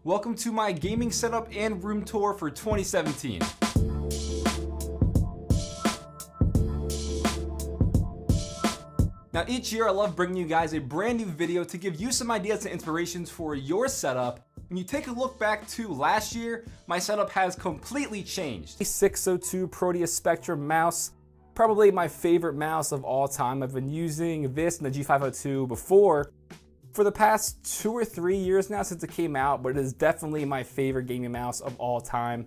Welcome to my gaming setup and room tour for 2017. Now each year I love bringing you guys a brand new video to give you some ideas and inspirations for your setup. When you take a look back to last year, my setup has completely changed. A 602 Proteus Spectrum mouse, probably my favorite mouse of all time. I've been using this and the G502 before for the past 2 or 3 years now since it came out, but it is definitely my favorite gaming mouse of all time.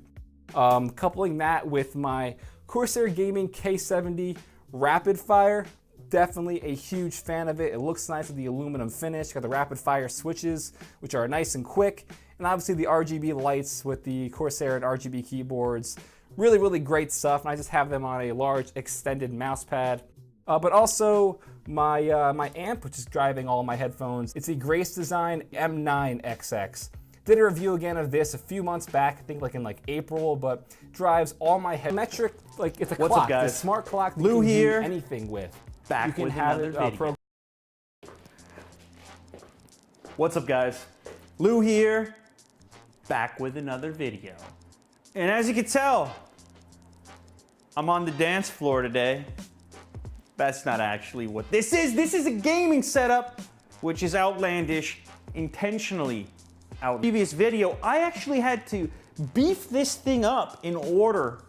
Coupling that with my Corsair Gaming K70 Rapid Fire, definitely a huge fan of it. It looks nice with the aluminum finish, got the rapid fire switches, which are nice and quick, and obviously the RGB lights with the Corsair and RGB keyboards. Really, really great stuff, and I just have them on a large extended mouse pad. But also my my amp, which is driving all my headphones. It's a Grace Design M9XX. Did a review again of this a few months back, I think like in April, but drives all my metric, like it's a What's clock, up, guys? a smart clock that Lou you can here. do anything with. Back you can with have another it video. What's up, guys? Lou here, back with another video. And as you can tell, I'm on the dance floor today. That's not actually what this is. This is a gaming setup, which is outlandish, intentionally outlandish. Previous video, I actually had to beef this thing up in order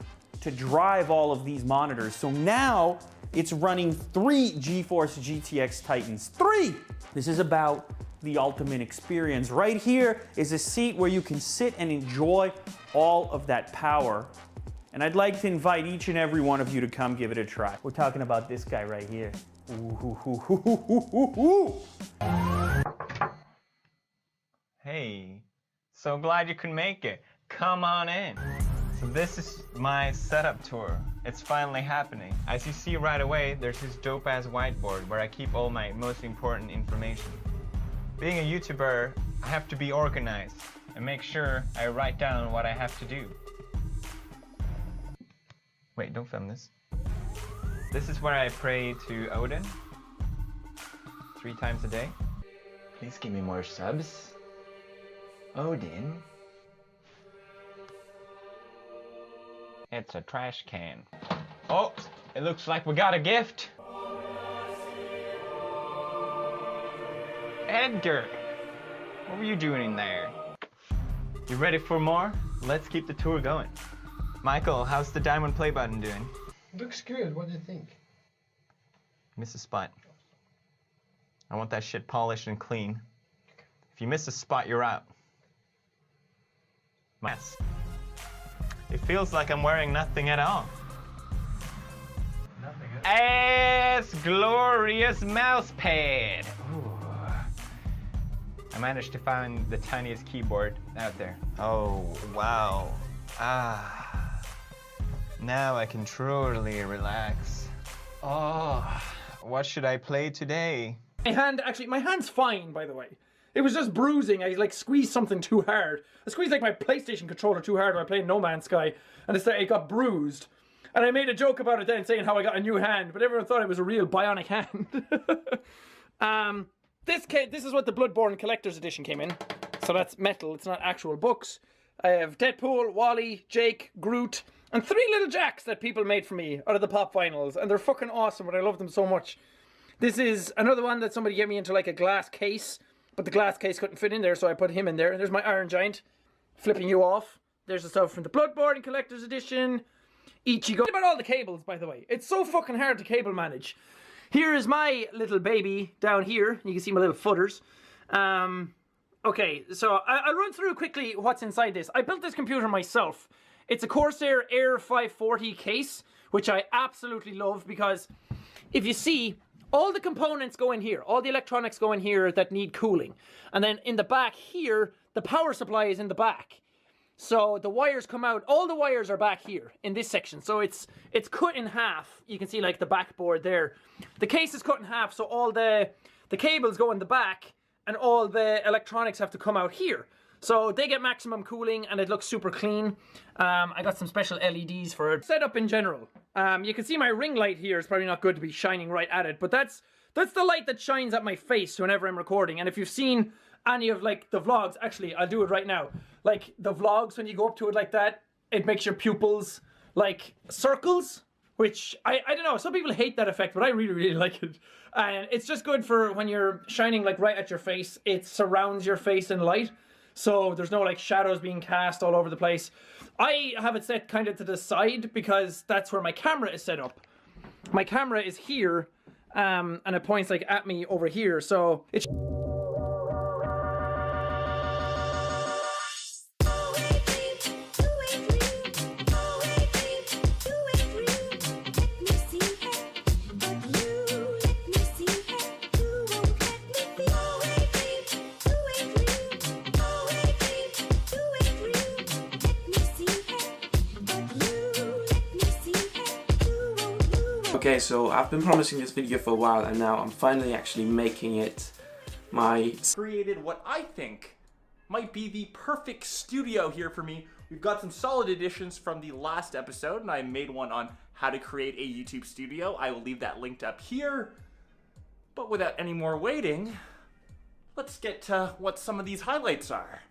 to drive all of these monitors. So now it's running 3 GeForce GTX Titans. 3! This is about the ultimate experience. Right here is a seat where you can sit and enjoy all of that power. And I'd like to invite each and every one of you to come give it a try. We're talking about this guy right here. Hey, so glad you could make it. Come on in. So this is my setup tour. It's finally happening. As you see right away, there's this dope-ass whiteboard where I keep all my most important information. Being a YouTuber, I have to be organized and make sure I write down what I have to do. Wait, don't film this. This is where I pray to Odin 3 times a day. Please give me more subs. Odin. It's a trash can. Oh, it looks like we got a gift. Edgar, what were you doing in there? You ready for more? Let's keep the tour going. Michael, how's the diamond play button doing? Looks good. What do you think? Miss a spot. I want that shit polished and clean. If you miss a spot, you're out. Mess. It feels like I'm wearing nothing at all. Nothing. Ass glorious mouse pad. Ooh. I managed to find the tiniest keyboard out there. Oh, wow. Ah. Now I can truly relax. Oh, what should I play today? My hand's fine, by the way. It was just bruising. I squeezed something too hard. I squeezed my PlayStation controller too hard while playing No Man's Sky, and it got bruised. And I made a joke about it then, saying how I got a new hand, but everyone thought it was a real bionic hand. This is what the Bloodborne Collector's Edition came in. So that's metal, it's not actual books. I have Deadpool, Wally, Jake, Groot, and 3 little jacks that people made for me out of the pop vinyls, and they're fucking awesome, but I love them so much. This is another one that somebody gave me into a glass case, but the glass case couldn't fit in there, so I put him in there. There's my Iron Giant, flipping you off. There's the stuff from the Bloodborne Collector's Edition. Ichigo. About all the cables, by the way. It's so fucking hard to cable manage. Here is my little baby down here. You can see my little footers. Okay, so I'll run through quickly what's inside this. I built this computer myself. It's a Corsair Air 540 case, which I absolutely love because if you see, all the components go in here. All the electronics go in here that need cooling. And then in the back here, the power supply is in the back. So the wires come out, all the wires are back here in this section. So it's cut in half. You can see like the backboard there. The case is cut in half, so all the cables go in the back and all the electronics have to come out here. So they get maximum cooling and it looks super clean. I got some special LEDs for it. Setup in general. You can see my ring light here. It's probably not good to be shining right at it, but that's the light that shines at my face whenever I'm recording. And if you've seen any of like the vlogs, actually I'll do it right now. Like the vlogs, when you go up to it like that, it makes your pupils like circles, which I don't know, some people hate that effect, but I really, really like it. And it's just good for when you're shining like right at your face. It surrounds your face in light, so there's no like shadows being cast all over the place. I have it set kind of to the side because that's where my camera is set up. My camera is here, and it points like at me over here, so it's Okay, so I've been promising this video for a while and now I'm finally actually making it. Created what I think might be the perfect studio here for me. We've got some solid additions from the last episode and I made one on how to create a YouTube studio. I will leave that linked up here. But without any more waiting, let's get to what some of these highlights are.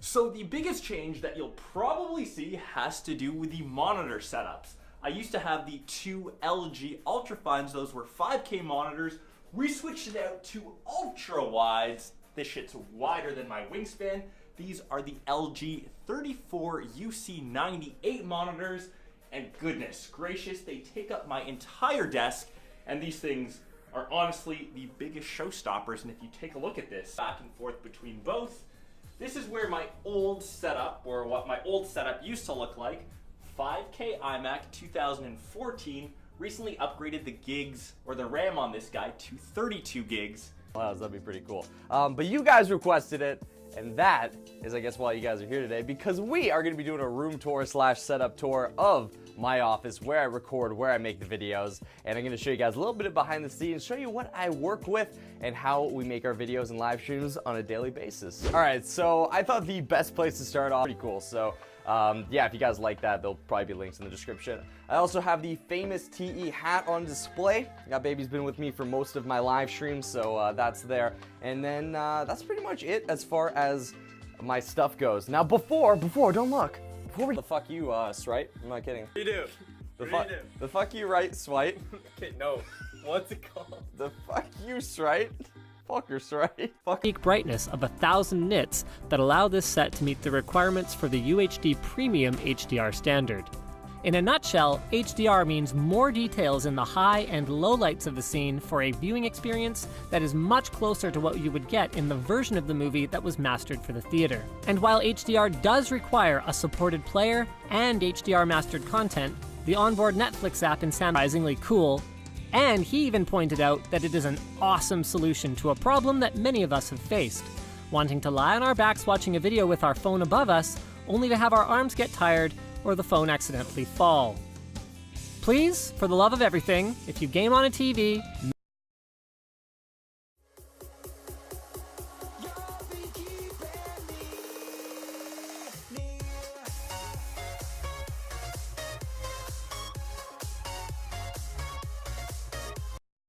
So the biggest change that you'll probably see has to do with the monitor setups. I used to have the two LG Ultrafines, those were 5K monitors. We switched it out to ultra wides. This shit's wider than my wingspan. These are the LG 34 UC98 monitors, and goodness gracious, they take up my entire desk, and these things are honestly the biggest showstoppers. And if you take a look at this, back and forth between both, this is where my old setup, or what my old setup used to look like. 5K iMac 2014, recently upgraded the gigs, or the RAM on this guy, to 32 gigs. Wow, that'd be pretty cool. But you guys requested it, and that is, I guess, why you guys are here today, because we are going to be doing a room tour / setup tour of my office, where I record, where I make the videos, and I'm going to show you guys a little bit of behind the scenes, show you what I work with, and how we make our videos and live streams on a daily basis. All right, so I thought the best place to start off, pretty cool, so yeah, if you guys like that, there'll probably be links in the description. I also have the famous TE hat on display. That baby's been with me for most of my live streams, so that's there. And then that's pretty much it as far as my stuff goes. Now before, don't look. Before we... The fuck you, Swipe. I'm not kidding. What do you do? The fuck you, right, Swipe. Okay, no. What's it called? The fuck you, Swipe. Fuckers, right? Peak brightness of 1000 nits that allow this set to meet the requirements for the UHD Premium HDR standard. In a nutshell, HDR means more details in the high and low lights of the scene for a viewing experience that is much closer to what you would get in the version of the movie that was mastered for the theater. And while HDR does require a supported player and HDR mastered content, the onboard Netflix app is surprisingly cool. And he even pointed out that it is an awesome solution to a problem that many of us have faced, wanting to lie on our backs watching a video with our phone above us, only to have our arms get tired or the phone accidentally fall. Please, for the love of everything, if you game on a TV,